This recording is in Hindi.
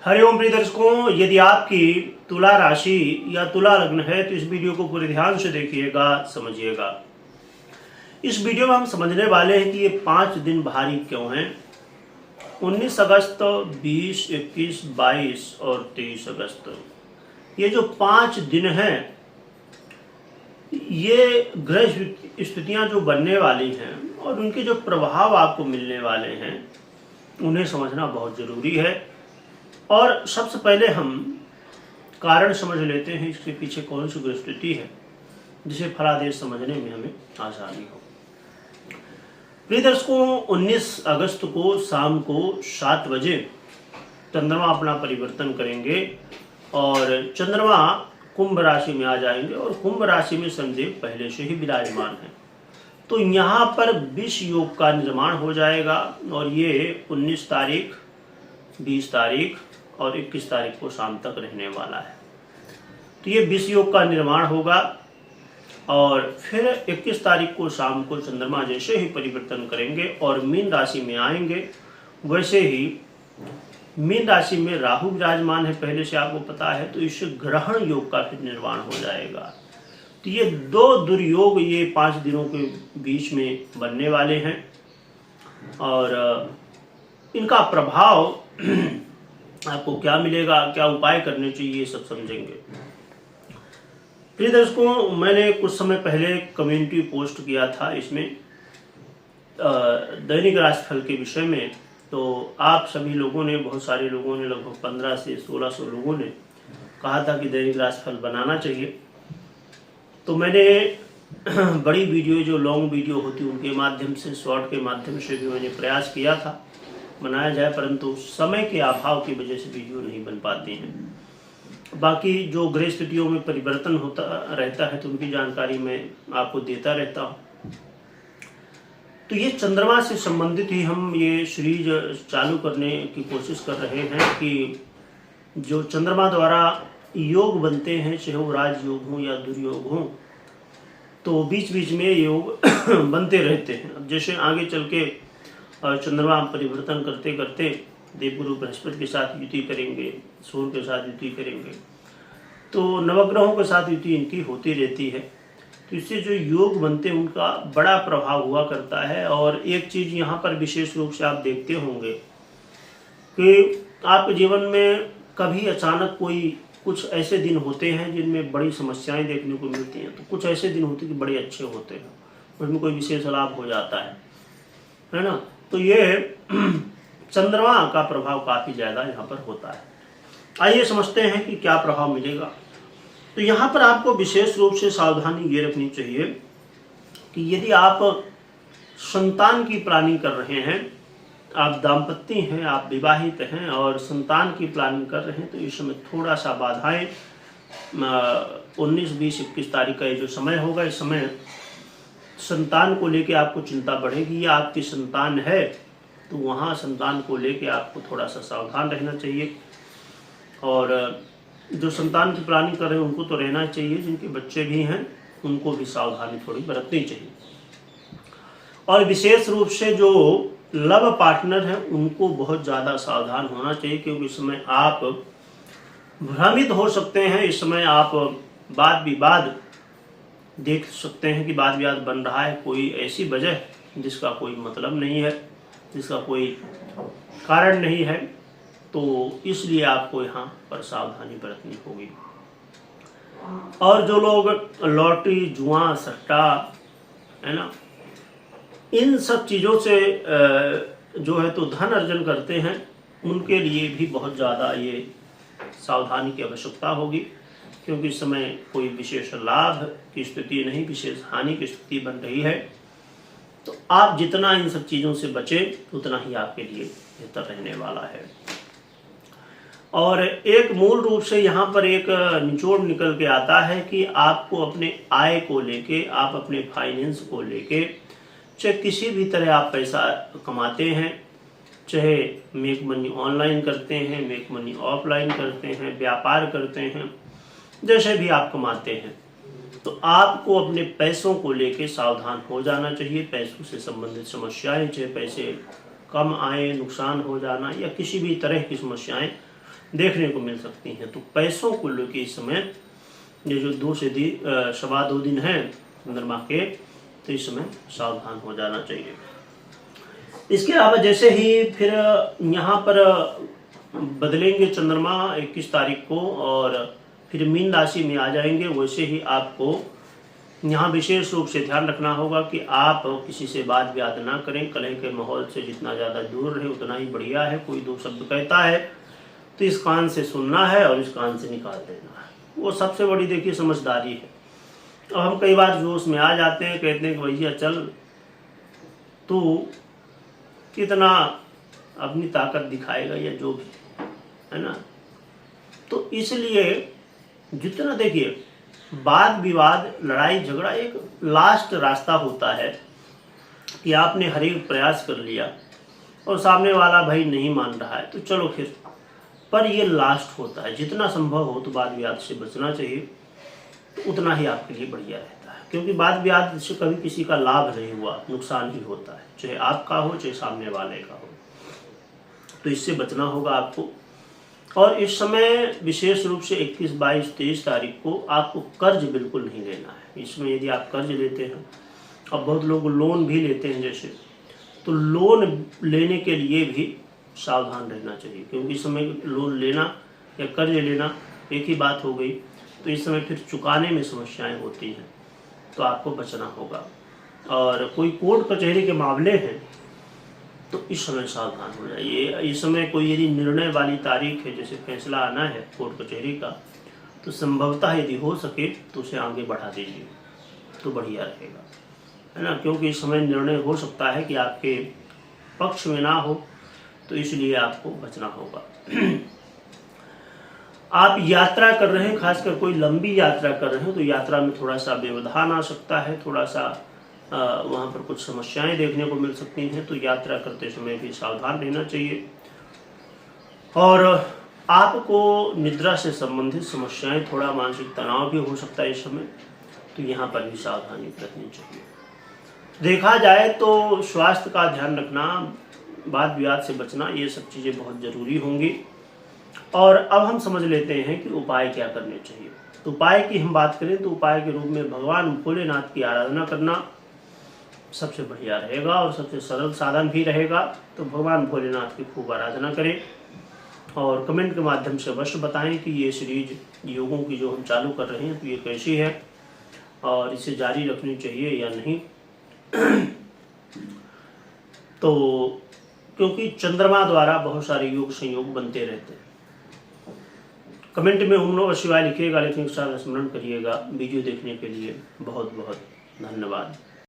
हरिओम प्रिय दर्शकों, यदि आपकी तुला राशि या तुला लग्न है तो इस वीडियो को पूरे ध्यान से देखिएगा, समझिएगा। इस वीडियो में हम समझने वाले हैं कि ये 5 दिन भारी क्यों हैं। 19 अगस्त, 20, 21, 22 और 23 अगस्त, ये जो 5 दिन हैं, ये ग्रह स्थितियां जो बनने वाली हैं और उनके जो प्रभाव आपको मिलने वाले हैं, उन्हें समझना बहुत जरूरी है। और सबसे पहले हम कारण समझ लेते हैं, इसके पीछे कौन सी ग्रह स्थिति है जिसे फलादेश समझने में हमें आसानी हो। प्रिय दर्शकों, 19 अगस्त को शाम को 7 बजे चंद्रमा अपना परिवर्तन करेंगे और चंद्रमा कुंभ राशि में आ जाएंगे और कुंभ राशि में शनिदेव पहले से ही विराजमान है। तो यहाँ पर विष योग का निर्माण हो जाएगा और ये 19 तारीख, 20 तारीख और 21 तारीख को शाम तक रहने वाला है। तो ये विष योग का निर्माण होगा और फिर 21 तारीख को शाम को चंद्रमा जैसे ही परिवर्तन करेंगे और मीन राशि में आएंगे, वैसे ही मीन राशि में राहु विराजमान है, पहले से आपको पता है। तो इससे ग्रहण योग का फिर निर्माण हो जाएगा। तो ये 2 दुर्योग ये 5 दिनों के बीच में बनने वाले हैं और इनका प्रभाव आपको क्या मिलेगा, क्या उपाय करने चाहिए, ये सब समझेंगे। प्रिय दर्शकों, मैंने कुछ समय पहले कम्युनिटी पोस्ट किया था इसमें दैनिक राशिफल के विषय में। तो आप सभी लोगों ने, बहुत सारे लोगों ने, लगभग 15 से 1600 लोगों ने कहा था कि दैनिक राशिफल बनाना चाहिए। तो मैंने बड़ी वीडियो, जो लॉन्ग वीडियो होती उनके माध्यम से, शॉर्ट के माध्यम से भी मैंने प्रयास किया था बनाया जाए, परंतु समय के अभाव की वजह से वीडियो नहीं बन पाती हैं। बाकी जो ग्रह स्थितियों में परिवर्तन होता रहता है तो उनकी जानकारी मैं आपको देता रहता हूँ। तो ये चंद्रमा से संबंधित ही हम ये सीरीज चालू करने की कोशिश कर रहे हैं कि जो चंद्रमा द्वारा योग बनते हैं, चाहे वो राजयोग हो या दुर्योग हो, तो बीच बीच में योग बनते रहते हैं। अब जैसे आगे चल के चंद्रमा परिवर्तन करते करते देवगुरु बृहस्पति के साथ युति करेंगे, सूर्य के साथ युति करेंगे, तो नवग्रहों के साथ युति इनकी होती रहती है। तो इससे जो योग बनते हैं उनका बड़ा प्रभाव हुआ करता है। और एक चीज़ यहाँ पर विशेष रूप से आप देखते होंगे कि आपके जीवन में कभी अचानक कुछ ऐसे दिन होते हैं जिनमें बड़ी समस्याएं देखने को मिलती हैं, तो कुछ ऐसे दिन होते हैं कि बड़े अच्छे होते हैं, उसमें कोई विशेष लाभ हो जाता है ना। तो ये चंद्रमा का प्रभाव काफ़ी ज़्यादा यहाँ पर होता है। आइए समझते हैं कि क्या प्रभाव मिलेगा। तो यहाँ पर आपको विशेष रूप से सावधानी ये रखनी चाहिए कि यदि आप संतान की प्लानिंग कर रहे हैं, आप दाम्पत्य हैं, आप विवाहित हैं और संतान की प्लानिंग कर रहे हैं, तो इस समय थोड़ा सा बाधाएं 19, 20, 21 तारीख का ये जो समय होगा, इस समय संतान को लेके आपको चिंता बढ़ेगी। या आपकी संतान है तो वहाँ संतान को लेके आपको थोड़ा सा सावधान रहना चाहिए। और जो संतान की प्लानिंग कर रहे हैं उनको तो रहना चाहिए, जिनके बच्चे भी हैं उनको भी सावधानी थोड़ी बरतनी चाहिए। और विशेष रूप से जो लव पार्टनर हैं उनको बहुत ज़्यादा सावधान होना चाहिए, क्योंकि इस समय आप भ्रमित हो सकते हैं। इस समय आप वाद विवाद देख सकते हैं कि वाद विवाद बन रहा है, कोई ऐसी वजह जिसका कोई मतलब नहीं है, जिसका कोई कारण नहीं है। तो इसलिए आपको यहाँ पर सावधानी बरतनी होगी। और जो लोग लॉटरी, जुआ, सट्टा, है ना, इन सब चीज़ों से जो है तो धन अर्जन करते हैं, उनके लिए भी बहुत ज़्यादा ये सावधानी की आवश्यकता होगी, क्योंकि इस समय कोई विशेष लाभ की स्थिति नहीं, विशेष हानि की स्थिति बन रही है। तो आप जितना इन सब चीज़ों से बचें उतना ही आपके लिए बेहतर रहने वाला है। और एक मूल रूप से यहाँ पर एक निचोड़ निकल के आता है कि आपको अपने आय को लेके, आप अपने फाइनेंस को लेके, चाहे किसी भी तरह आप पैसा कमाते हैं, चाहे मेक मनी ऑनलाइन करते हैं, मेक मनी ऑफलाइन करते हैं, व्यापार करते हैं, जैसे भी आप कमाते हैं, तो आपको अपने पैसों को लेके सावधान हो जाना चाहिए। पैसों से संबंधित समस्याएं, चाहे पैसे कम आए, नुकसान हो जाना या किसी भी तरह की समस्याएं देखने को मिल सकती हैं। तो पैसों को लेकर इस समय ये जो 2 से 2.25 दिन हैं चंद्रमा के, तो इस समय सावधान हो जाना चाहिए। इसके अलावा जैसे ही फिर यहाँ पर बदलेंगे चंद्रमा 21 तारीख को और फिर मीन राशि में आ जाएंगे, वैसे ही आपको यहाँ विशेष रूप से ध्यान रखना होगा कि आप किसी से बात विवाद ना करें। कलह के माहौल से जितना ज़्यादा दूर रहे उतना ही बढ़िया है। कोई 2 शब्द कहता है तो इस कान से सुनना है और इस कान से निकाल देना है, वो सबसे बड़ी देखिए समझदारी है। अब हम कई बार जोश में आ जाते हैं, कहते हैं कि भैया चल तू कितना अपनी ताकत दिखाएगा या जो भी है ना। तो इसलिए जितना देखिए वाद विवाद लड़ाई झगड़ा एक लास्ट रास्ता होता है कि आपने हर एक प्रयास कर लिया और सामने वाला भाई नहीं मान रहा है तो चलो फिर, पर ये लास्ट होता है। जितना संभव हो तो वाद विवाद से बचना चाहिए, तो उतना ही आपके लिए बढ़िया रहता है, क्योंकि वाद विवाद से कभी किसी का लाभ नहीं हुआ, नुकसान ही होता है, चाहे आपका हो चाहे सामने वाले का हो। तो इससे बचना होगा आपको। और इस समय विशेष रूप से 21, 22, 23 तारीख को आपको कर्ज बिल्कुल नहीं लेना है। इसमें यदि आप कर्ज लेते हैं, अब बहुत लोग लोन भी लेते हैं जैसे, तो लोन लेने के लिए भी सावधान रहना चाहिए, क्योंकि इस समय लोन लेना या कर्ज लेना एक ही बात हो गई। तो इस समय फिर चुकाने में समस्याएं होती हैं, तो आपको बचना होगा। और कोई कोर्ट कचहरी के मामले हैं तो इस समय सावधान हो जाइए। इस समय कोई यदि निर्णय वाली तारीख है, जैसे फैसला आना है कोर्ट कचहरी का, तो संभवतः यदि हो सके तो उसे आगे बढ़ा दीजिए तो बढ़िया रहेगा, है ना। क्योंकि इस समय निर्णय हो सकता है कि आपके पक्ष में ना हो, तो इसलिए आपको बचना होगा। आप यात्रा कर रहे हैं, खासकर कोई लंबी यात्रा कर रहे हैं, तो यात्रा में थोड़ा सा व्यवधान आ सकता है, थोड़ा सा वहाँ पर कुछ समस्याएं देखने को मिल सकती हैं। तो यात्रा करते समय भी सावधान रहना चाहिए। और आपको निद्रा से संबंधित समस्याएं, थोड़ा मानसिक तनाव भी हो सकता है इस समय, तो यहाँ पर भी सावधानी बरतनी चाहिए। देखा जाए तो स्वास्थ्य का ध्यान रखना, वाद विवाद से बचना, ये सब चीज़ें बहुत ज़रूरी होंगी। और अब हम समझ लेते हैं कि उपाय क्या करने चाहिए। तो उपाय की हम बात करें तो उपाय के रूप में भगवान भोलेनाथ की आराधना करना सबसे बढ़िया रहेगा और सबसे सरल साधन भी रहेगा। तो भगवान भोलेनाथ की खूब आराधना करें और कमेंट के माध्यम से अवश्य बताएं कि ये सीरीज योगों की जो हम चालू कर रहे हैं तो ये कैसी है और इसे जारी रखनी चाहिए या नहीं। तो क्योंकि चंद्रमा द्वारा बहुत सारे योग संयोग बनते रहते हैं। कमेंट में ओम नमः शिवाय लिखिएगा, लिखने के साथ स्मरण करिएगा। वीडियो देखने के लिए बहुत बहुत धन्यवाद।